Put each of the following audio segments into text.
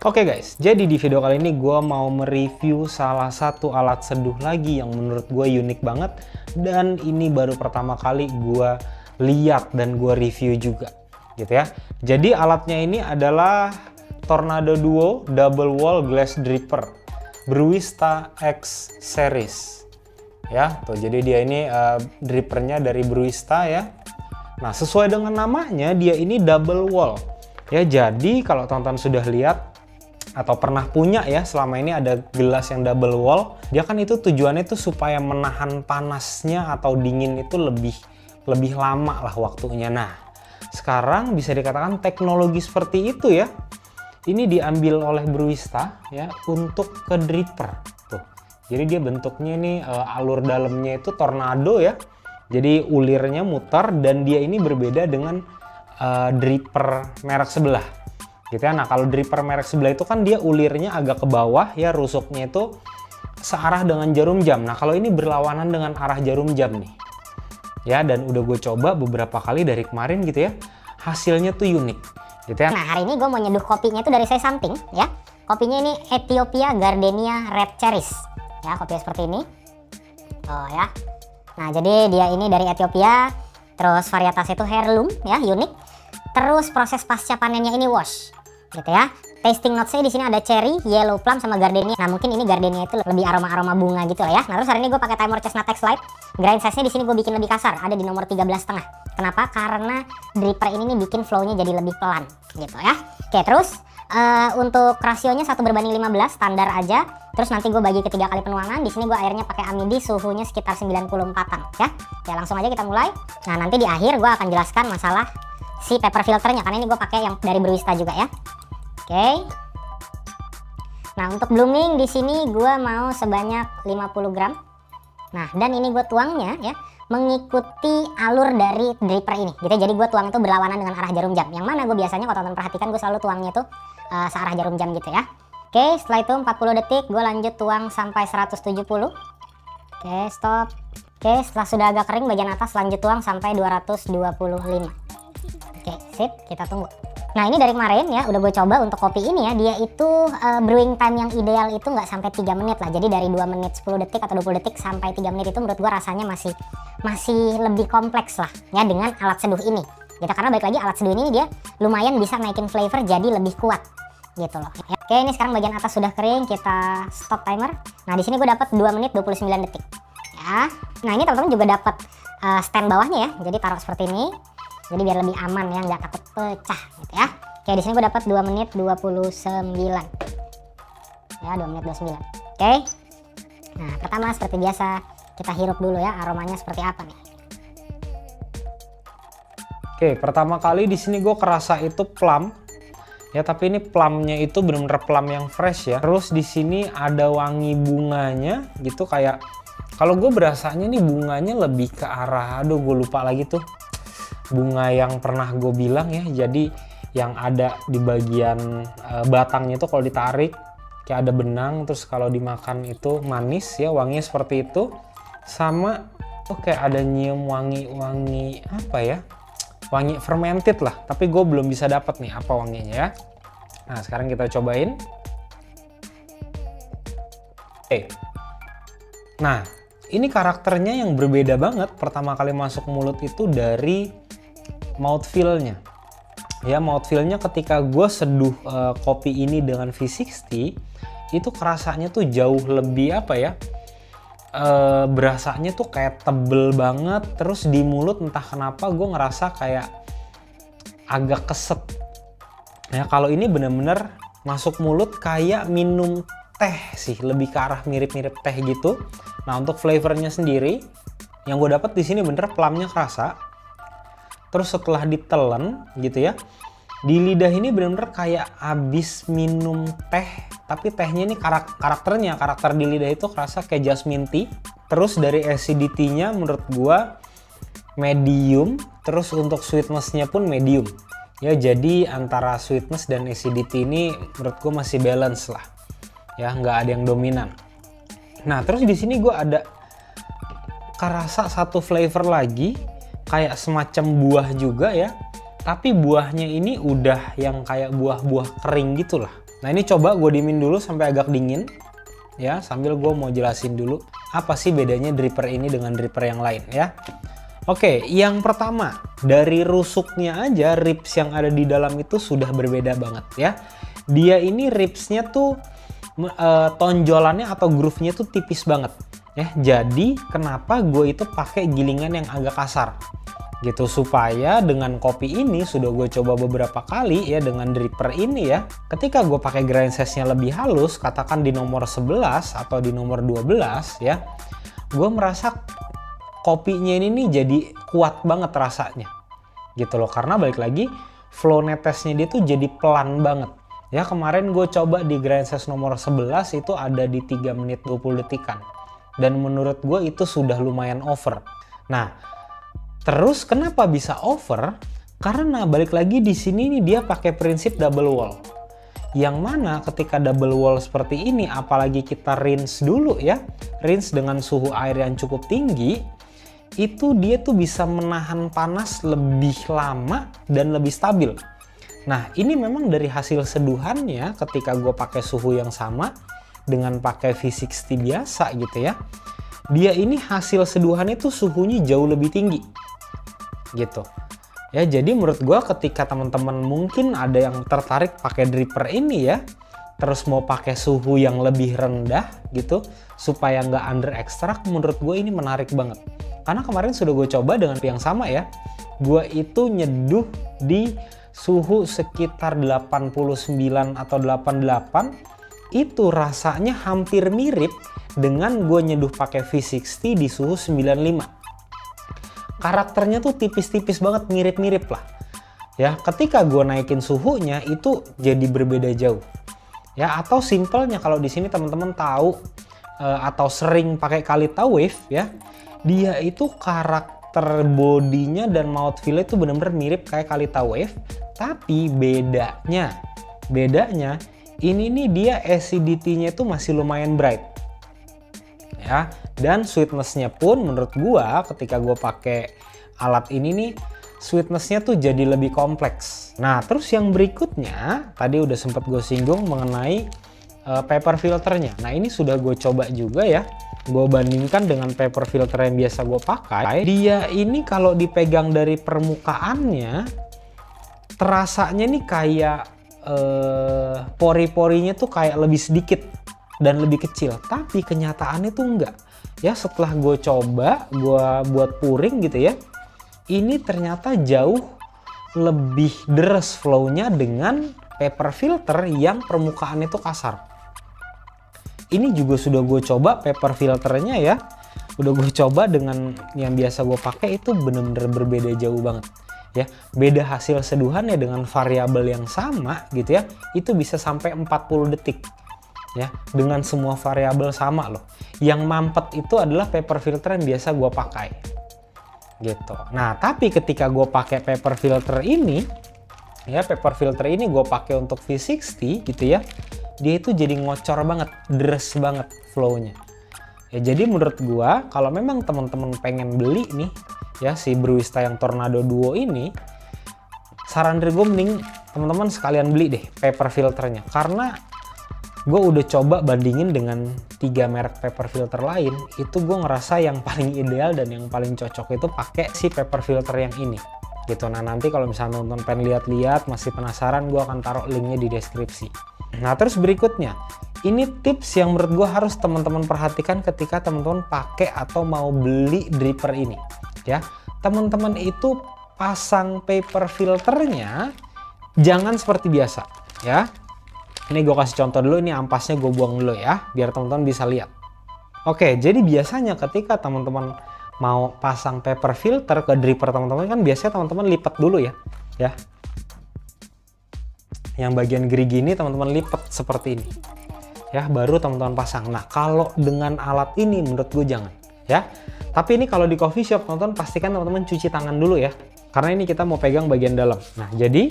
Oke guys, jadi di video kali ini gue mau mereview salah satu alat seduh lagi yang menurut gue unik banget. Dan ini baru pertama kali gue lihat dan gue review juga gitu ya. Jadi alatnya ini adalah Tornado Duo Double Wall Glass Dripper Bruista X Series. Ya, tuh jadi dia ini drippernya dari Bruista ya. Nah, sesuai dengan namanya dia ini double wall. Ya, jadi kalau teman-teman sudah lihat atau pernah punya ya, selama ini ada gelas yang double wall, dia kan itu tujuannya itu supaya menahan panasnya atau dingin itu lebih lama lah waktunya. Nah, sekarang bisa dikatakan teknologi seperti itu ya, ini diambil oleh Bruista ya untuk ke dripper tuh. Jadi dia bentuknya ini alur dalamnya itu tornado ya. Jadi ulirnya muter dan dia ini berbeda dengan dripper merek sebelah. Gitu ya. Nah, kalau dripper merek sebelah itu kan dia ulirnya agak ke bawah ya, rusuknya itu searah dengan jarum jam. Nah, kalau ini berlawanan dengan arah jarum jam nih. Ya, dan udah gue coba beberapa kali dari kemarin gitu ya. Hasilnya tuh unik. Gitu ya. Nah, hari ini gue mau nyeduh kopinya itu dari Say Something ya. Kopinya ini Ethiopia Gardenia Red Cherries. Ya, kopinya seperti ini. Oh ya. Nah, jadi dia ini dari Ethiopia. Terus varietasnya itu heirloom ya, unik. Terus proses pasca panennya ini wash. Gitu ya. Tasting notes-nya di sini ada cherry, yellow plum sama gardenia. Nah, mungkin ini gardenia itu lebih aroma-aroma bunga gitu lah ya. Nah, terus hari ini gue pakai Timor Chestnut X Light. Grind size-nya di sini gue bikin lebih kasar, ada di nomor 13,5. Kenapa? Karena dripper ini nih bikin flow-nya jadi lebih pelan gitu ya. Oke, terus untuk rasionya 1:15 standar aja. Terus nanti gue bagi ke 3 kali penuangan. Di sini gue airnya pakai amidi, suhunya sekitar 94-an ya. Ya, langsung aja kita mulai. Nah, nanti di akhir gue akan jelaskan masalah si paper filternya, karena ini gue pakai yang dari Bruista juga ya. Oke. Nah, untuk blooming di sini gue mau sebanyak 50 gram. Nah, dan ini gue tuangnya ya mengikuti alur dari dripper ini gitu. Jadi gue tuang itu berlawanan dengan arah jarum jam. Yang mana gue biasanya kalau teman-teman perhatikan gue selalu tuangnya itu searah jarum jam gitu ya. Oke, setelah itu 40 detik gue lanjut tuang sampai 170. Oke, stop. Oke, setelah sudah agak kering bagian atas lanjut tuang sampai 225. Oke, sip, kita tunggu. Nah, ini dari kemarin ya, udah gue coba untuk kopi ini ya, dia itu brewing time yang ideal itu nggak sampai 3 menit lah. Jadi dari 2 menit 10 detik atau 20 detik sampai 3 menit itu menurut gue rasanya masih lebih kompleks lah ya dengan alat seduh ini. Gitu, karena balik lagi alat seduh ini dia lumayan bisa naikin flavor jadi lebih kuat gitu loh. Ya. Oke, ini sekarang bagian atas sudah kering, kita stop timer. Nah, di sini gue dapat 2 menit 29 detik. Ya. Nah, ini teman-teman juga dapat stand bawahnya ya. Jadi taruh seperti ini. Jadi biar lebih aman ya, nggak takut pecah gitu ya. Oke, di sini gue dapat 2 menit 29. Ya, 2 menit 29. Oke. Nah, pertama seperti biasa kita hirup dulu ya, aromanya seperti apa nih. Oke, pertama kali di sini gue kerasa itu plum. Ya, tapi ini plumnya itu benar-benar plum yang fresh ya. Terus di sini ada wangi bunganya gitu, kayak kalau gue berasanya nih bunganya lebih ke arah, aduh gue lupa lagi tuh. Bunga yang pernah gue bilang ya, jadi yang ada di bagian batangnya itu kalau ditarik kayak ada benang, terus kalau dimakan itu manis ya, wanginya seperti itu. Sama tuh kayak ada nyium wangi apa ya, wangi fermented lah, tapi gue belum bisa dapat nih apa wanginya ya. Nah, sekarang kita cobain. Oke. Nah, ini karakternya yang berbeda banget pertama kali masuk mulut itu dari mouthfeel-nya. Ya, mouthfeel-nya ketika gue seduh kopi ini dengan V60 itu kerasanya tuh jauh lebih apa ya, berasanya tuh kayak tebel banget. Terus di mulut entah kenapa gue ngerasa kayak agak keset ya. Kalau ini bener-bener masuk mulut kayak minum teh sih, lebih ke arah mirip-mirip teh gitu. Nah, untuk flavornya sendiri yang gue dapat di sini bener plumnya kerasa. Terus setelah ditelen gitu ya, di lidah ini bener-bener kayak abis minum teh, tapi tehnya ini karakter di lidah itu kerasa kayak jasmine tea. Terus dari acidity-nya menurut gua medium, terus untuk sweetness-nya pun medium. Ya, jadi antara sweetness dan acidity ini menurut gua masih balance lah. Ya, nggak ada yang dominan. Nah, terus di sini gua ada kerasa satu flavor lagi, kayak semacam buah juga ya, tapi buahnya ini udah yang kayak buah-buah kering gitu lah. Nah ini coba gue diemin dulu sampai agak dingin ya, sambil gue mau jelasin dulu apa sih bedanya dripper ini dengan dripper yang lain ya. Oke, yang pertama, dari rusuknya aja ribs yang ada di dalam itu sudah berbeda banget ya. Dia ini ribsnya tuh tonjolannya atau groove-nya tuh tipis banget ya. Jadi kenapa gue itu pakai gilingan yang agak kasar gitu, supaya dengan kopi ini sudah gue coba beberapa kali ya dengan dripper ini ya. Ketika gue pakai grind size-nya lebih halus, katakan di nomor 11 atau di nomor 12 ya, gue merasa kopinya ini nih jadi kuat banget rasanya gitu loh, karena balik lagi flow netesnya dia tuh jadi pelan banget ya. Kemarin gue coba di grind size nomor 11 itu ada di 3 menit 20 detikan dan menurut gue itu sudah lumayan over. Nah terus kenapa bisa over? Karena balik lagi di sini nih dia pakai prinsip double wall, yang mana ketika double wall seperti ini, apalagi kita rinse dulu ya, rinse dengan suhu air yang cukup tinggi, itu dia tuh bisa menahan panas lebih lama dan lebih stabil. Nah ini memang dari hasil seduhannya ketika gue pakai suhu yang sama dengan pakai V60 biasa gitu ya, dia ini hasil seduhannya tuh suhunya jauh lebih tinggi gitu ya. Jadi menurut gue ketika teman-teman mungkin ada yang tertarik pakai dripper ini ya, terus mau pakai suhu yang lebih rendah gitu supaya nggak under extract, menurut gue ini menarik banget. Karena kemarin sudah gue coba dengan yang sama ya, gue itu nyeduh di suhu sekitar 89 atau 88, itu rasanya hampir mirip dengan gue nyeduh pakai V60 di suhu 95. Karakternya tuh tipis-tipis banget, mirip-mirip lah ya. Ketika gue naikin suhunya itu jadi berbeda jauh ya. Atau simpelnya kalau di sini teman-teman tahu atau sering pakai Kalita Wave ya, dia itu karakter bodinya dan mouthfeel itu benar-benar mirip kayak Kalita Wave, tapi bedanya ini nih dia acidity-nya itu masih lumayan bright ya, dan sweetness-nya pun menurut gua ketika gua pakai alat ini nih sweetness-nya tuh jadi lebih kompleks. Nah terus yang berikutnya tadi udah sempat gue singgung mengenai paper filternya. Nah ini sudah gue coba juga ya, gue bandingkan dengan paper filter yang biasa gue pakai. Dia ini kalau dipegang dari permukaannya terasanya nih kayak pori-porinya tuh kayak lebih sedikit dan lebih kecil, tapi kenyataannya tuh enggak ya. Setelah gue coba gue buat pouring gitu ya, ini ternyata jauh lebih deres flow-nya dengan paper filter yang permukaannya tuh kasar. Ini juga sudah gue coba paper filternya ya, udah gue coba dengan yang biasa gue pakai, itu bener-bener berbeda jauh banget ya. Beda hasil seduhannya dengan variabel yang sama gitu ya, itu bisa sampai 40 detik ya, dengan semua variabel sama loh. Yang mampet itu adalah paper filter yang biasa gue pakai gitu. Nah tapi ketika gue pakai paper filter ini ya, paper filter ini gue pakai untuk V60 gitu ya, dia itu jadi ngocor banget, deres banget flow-nya ya. Jadi menurut gua kalau memang teman-teman pengen beli nih ya si Brewista yang Tornado Duo ini, saran dari gue mending teman-teman sekalian beli deh paper filternya, karena gue udah coba bandingin dengan 3 merek paper filter lain, itu gue ngerasa yang paling ideal dan yang paling cocok itu pakai si paper filter yang ini gitu. Nah nanti kalau misalnya teman-teman pengen lihat-lihat masih penasaran, gue akan taruh linknya di deskripsi. Nah terus berikutnya, ini tips yang menurut gue harus teman-teman perhatikan ketika teman-teman pakai atau mau beli dripper ini ya. Teman-teman itu pasang paper filternya jangan seperti biasa ya. Ini gue kasih contoh dulu, ini ampasnya gue buang dulu ya biar teman-teman bisa lihat. Oke, jadi biasanya ketika teman-teman mau pasang paper filter ke dripper teman-teman kan biasanya teman-teman lipat dulu ya. Yang bagian gerigi ini teman-teman lipat seperti ini ya, baru teman-teman pasang. Nah kalau dengan alat ini menurut gue jangan ya. Tapi ini kalau di coffee shop teman-teman pastikan teman-teman cuci tangan dulu ya, karena ini kita mau pegang bagian dalam. Nah jadi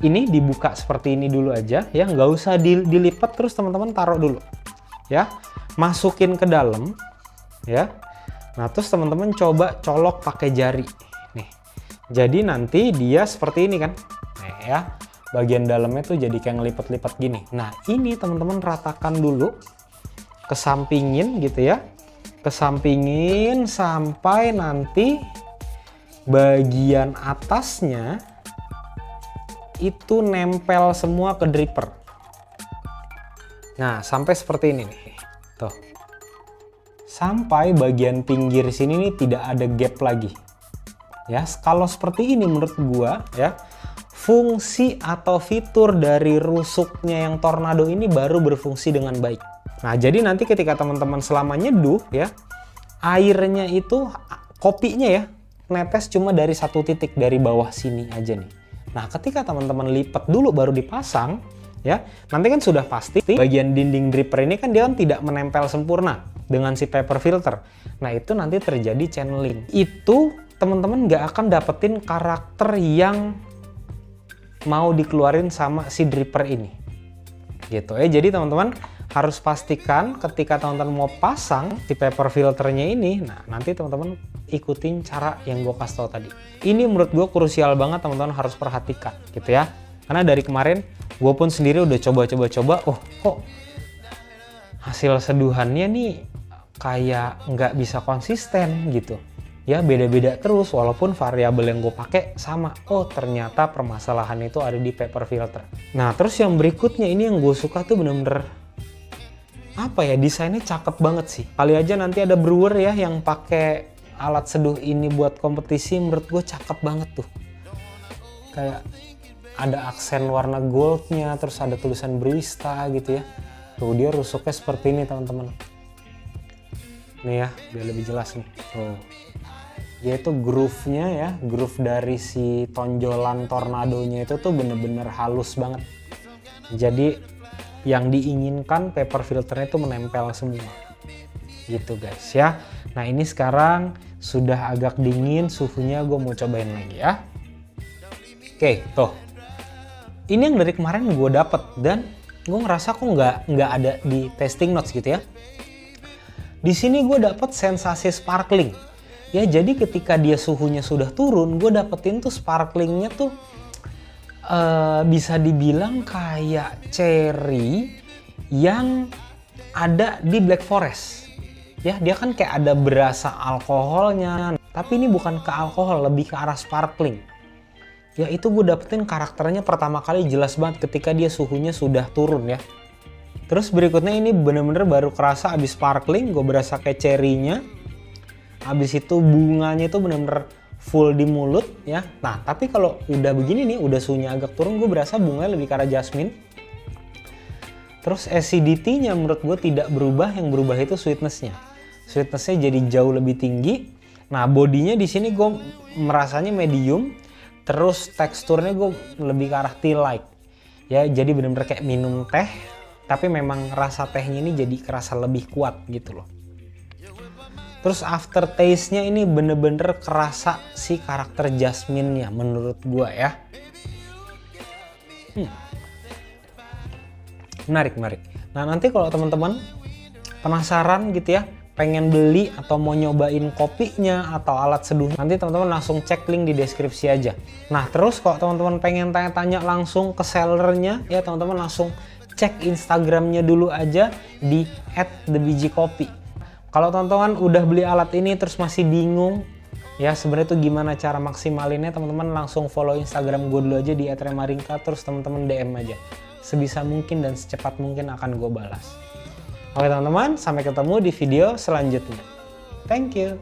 ini dibuka seperti ini dulu aja ya, nggak usah dilipat, terus teman-teman taruh dulu ya, masukin ke dalam ya. Nah terus teman-teman coba colok pakai jari nih, jadi nanti dia seperti ini kan. Nah ya, bagian dalamnya tuh jadi kayak ngelipet-lipet gini. Nah ini teman-teman ratakan dulu, kesampingin gitu ya, kesampingin sampai nanti bagian atasnya itu nempel semua ke dripper. Nah sampai seperti ini nih, tuh. Sampai bagian pinggir sini nih tidak ada gap lagi. Ya, kalau seperti ini menurut gua ya, fungsi atau fitur dari rusuknya yang Tornado ini baru berfungsi dengan baik. Nah, jadi nanti ketika teman-teman selama nyeduh ya, airnya itu, kopinya ya, netes cuma dari satu titik dari bawah sini aja nih. Nah, ketika teman-teman lipat dulu baru dipasang ya, nanti kan sudah pasti bagian dinding dripper ini kan dia kan tidak menempel sempurna dengan si paper filter. Nah itu nanti terjadi channeling. Itu teman-teman nggak akan dapetin karakter yang mau dikeluarin sama si dripper ini. Gitu ya. Jadi teman-teman harus pastikan ketika teman-teman mau pasang si paper filternya ini, nah nanti teman-teman ikutin cara yang gue kasih tau tadi. Ini menurut gue krusial banget, teman-teman harus perhatikan gitu ya. Karena dari kemarin gue pun sendiri udah coba-coba, oh kok hasil seduhannya nih kayak nggak bisa konsisten gitu ya, beda-beda terus walaupun variabel yang gue pakai sama. Oh ternyata permasalahan itu ada di paper filter. Nah terus yang berikutnya ini yang gue suka tuh bener-bener apa ya, desainnya cakep banget sih. Kali aja nanti ada brewer ya yang pakai alat seduh ini buat kompetisi, menurut gue cakep banget tuh. Kayak ada aksen warna goldnya, terus ada tulisan Brewista gitu ya. Tuh dia rusuknya seperti ini teman-teman. Nih ya, biar lebih jelas nih. Tuh. Dia itu groove-nya ya, groove dari si tonjolan Tornadonya itu tuh bener-bener halus banget. Jadi yang diinginkan paper filternya itu menempel semua. Gitu guys ya. Nah ini sekarang sudah agak dingin suhunya, gue mau cobain lagi ya. Oke, tuh. Ini yang dari kemarin gue dapet dan gue ngerasa kok nggak ada di testing notes gitu ya. Di sini gue dapet sensasi sparkling. Ya jadi ketika dia suhunya sudah turun, gue dapetin tuh sparklingnya tuh bisa dibilang kayak cherry yang ada di Black Forest. Ya dia kan kayak ada berasa alkoholnya, tapi ini bukan ke alkohol, lebih ke arah sparkling. Ya itu gue dapetin karakternya pertama kali jelas banget ketika dia suhunya sudah turun ya. Terus berikutnya ini bener-bener baru kerasa abis sparkling, gue berasa kayak cherry-nya. Abis itu bunganya itu bener-bener full di mulut ya. Nah tapi kalau udah begini nih, udah suhunya agak turun, gue berasa bunganya lebih ke arah jasmine. Terus acidity-nya menurut gue tidak berubah, yang berubah itu sweetness-nya. Sweetness-nya jadi jauh lebih tinggi. Nah bodinya di sini gue merasanya medium. Terus teksturnya gue lebih ke arah tea-like. Ya jadi bener-bener kayak minum teh. Tapi memang rasa tehnya ini jadi kerasa lebih kuat gitu loh. Terus aftertaste-nya ini bener-bener kerasa si karakter jasmine-nya menurut gua ya. Menarik. Nah nanti kalau teman-teman penasaran gitu ya, pengen beli atau mau nyobain kopinya atau alat seduh, nanti teman-teman langsung cek link di deskripsi aja. Nah terus kalau teman-teman pengen tanya-tanya langsung ke sellernya ya, teman-teman langsung cek Instagramnya dulu aja di @thebijikopi. Kalau teman-teman udah beli alat ini terus masih bingung ya sebenarnya tuh gimana cara maksimalinnya, teman-teman langsung follow Instagram gue dulu aja di @remaringka, terus teman-teman DM aja. Sebisa mungkin dan secepat mungkin akan gue balas. Oke teman-teman, sampai ketemu di video selanjutnya. Thank you.